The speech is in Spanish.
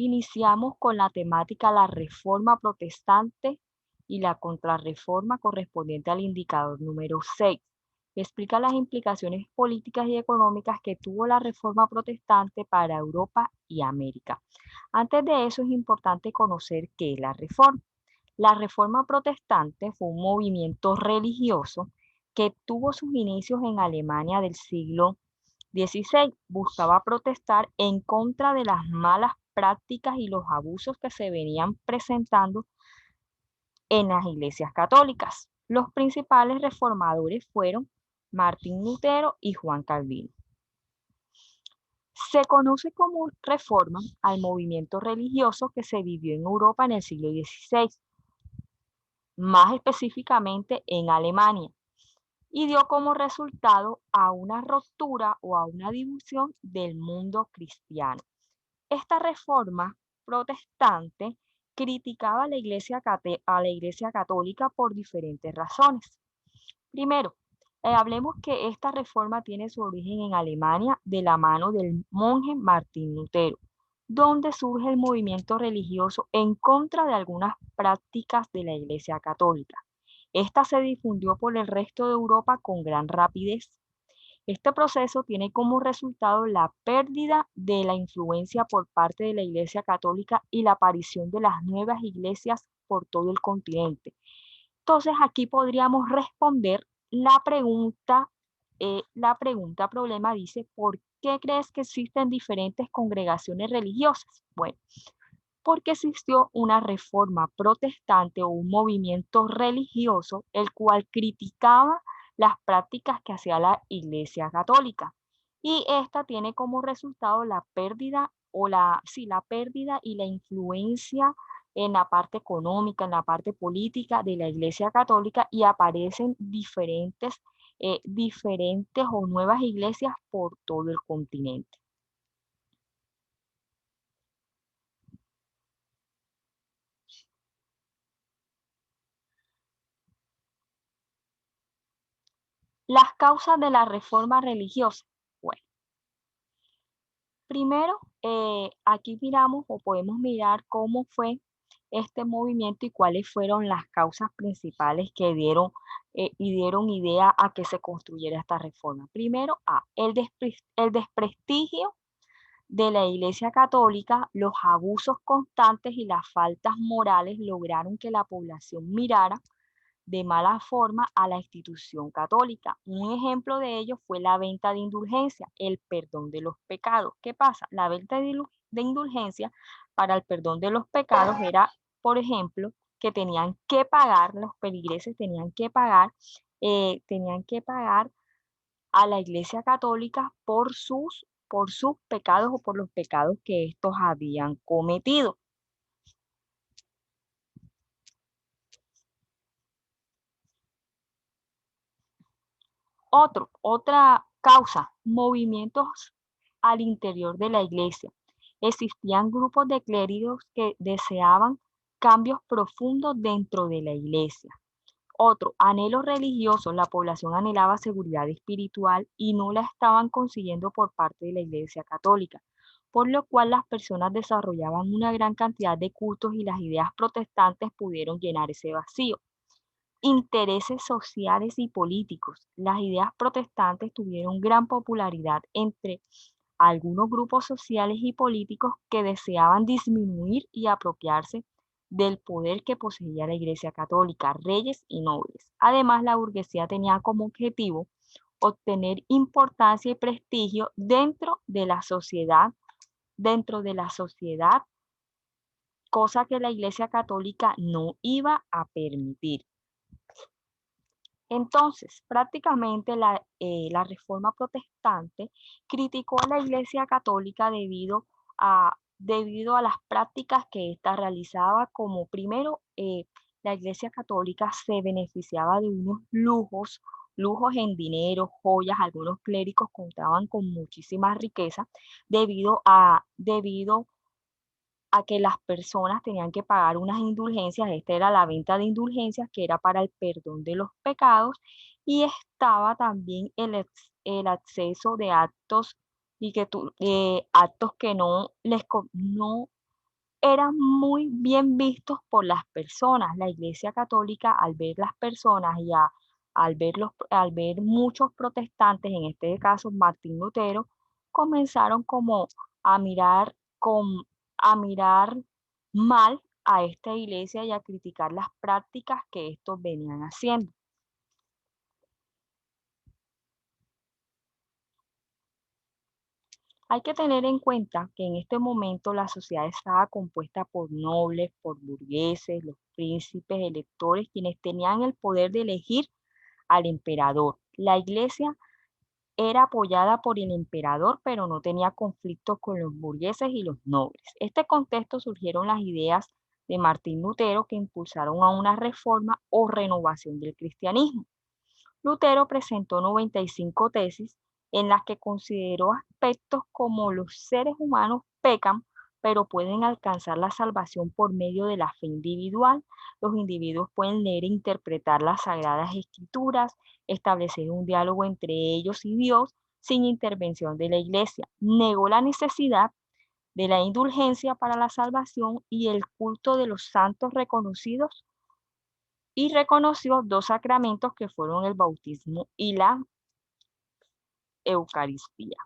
Iniciamos con la temática la reforma protestante y la contrarreforma correspondiente al indicador número 6. Explica las implicaciones políticas y económicas que tuvo la reforma protestante para Europa y América. Antes de eso es importante conocer qué es la reforma. La reforma protestante fue un movimiento religioso que tuvo sus inicios en Alemania del siglo XVI. Buscaba protestar en contra de las malas prácticas y los abusos que se venían presentando en las iglesias católicas. Los principales reformadores fueron Martín Lutero y Juan Calvino. Se conoce como reforma al movimiento religioso que se vivió en Europa en el siglo XVI, más específicamente en Alemania, y dio como resultado a una ruptura o a una división del mundo cristiano. Esta reforma protestante criticaba a la Iglesia Católica por diferentes razones. Primero, hablemos que esta reforma tiene su origen en Alemania de la mano del monje Martín Lutero, donde surge el movimiento religioso en contra de algunas prácticas de la Iglesia Católica. Esta se difundió por el resto de Europa con gran rapidez. Este proceso tiene como resultado la pérdida de la influencia por parte de la Iglesia Católica y la aparición de las nuevas iglesias por todo el continente. Entonces, aquí podríamos responder la pregunta problema dice, ¿por qué crees que existen diferentes congregaciones religiosas? Bueno, porque existió una reforma protestante o un movimiento religioso el cual criticaba las prácticas que hacía la Iglesia Católica. Y esta tiene como resultado la pérdida la pérdida y la influencia en la parte económica, en la parte política de la Iglesia Católica y aparecen diferentes o nuevas iglesias por todo el continente. Las causas de la reforma religiosa. Bueno, primero, aquí miramos o podemos mirar cómo fue este movimiento y cuáles fueron las causas principales que dieron idea a que se construyera esta reforma. Primero, el desprestigio de la Iglesia Católica, los abusos constantes y las faltas morales lograron que la población mirara de mala forma a la institución católica. Un ejemplo de ello fue la venta de indulgencia, el perdón de los pecados. ¿Qué pasa? La venta de indulgencia para el perdón de los pecados era, por ejemplo, que tenían que pagar, los peligreses tenían que pagar a la Iglesia Católica por sus pecados o por los pecados que estos habían cometido. Otra causa, movimientos al interior de la iglesia. Existían grupos de clérigos que deseaban cambios profundos dentro de la iglesia. Otro, anhelos religiosos. La población anhelaba seguridad espiritual y no la estaban consiguiendo por parte de la Iglesia Católica, por lo cual las personas desarrollaban una gran cantidad de cultos y las ideas protestantes pudieron llenar ese vacío. Intereses sociales y políticos. Las ideas protestantes tuvieron gran popularidad entre algunos grupos sociales y políticos que deseaban disminuir y apropiarse del poder que poseía la Iglesia Católica, reyes y nobles. Además, la burguesía tenía como objetivo obtener importancia y prestigio dentro de la sociedad, cosa que la Iglesia Católica no iba a permitir. Entonces, prácticamente la reforma protestante criticó a la Iglesia Católica debido a las prácticas que ésta realizaba, como primero, la Iglesia Católica se beneficiaba de unos lujos en dinero, joyas. Algunos clérigos contaban con muchísima riqueza debido a que las personas tenían que pagar unas indulgencias. Esta era la venta de indulgencias, que era para el perdón de los pecados, y estaba también el acceso de actos actos que no eran muy bien vistos por las personas. La Iglesia Católica, al ver las personas y al ver muchos protestantes, en este caso Martín Lutero, comenzaron como a mirar, a mirar mal a esta iglesia y a criticar las prácticas que estos venían haciendo. Hay que tener en cuenta que en este momento la sociedad estaba compuesta por nobles, por burgueses, los príncipes, electores, quienes tenían el poder de elegir al emperador. La iglesia era apoyada por el emperador, pero no tenía conflictos con los burgueses y los nobles. En este contexto surgieron las ideas de Martín Lutero que impulsaron a una reforma o renovación del cristianismo. Lutero presentó 95 tesis en las que consideró aspectos como los seres humanos pecan, pero pueden alcanzar la salvación por medio de la fe individual. Los individuos pueden leer e interpretar las sagradas escrituras, establecer un diálogo entre ellos y Dios sin intervención de la iglesia. Negó la necesidad de la indulgencia para la salvación y el culto de los santos reconocidos y reconoció dos sacramentos que fueron el bautismo y la Eucaristía.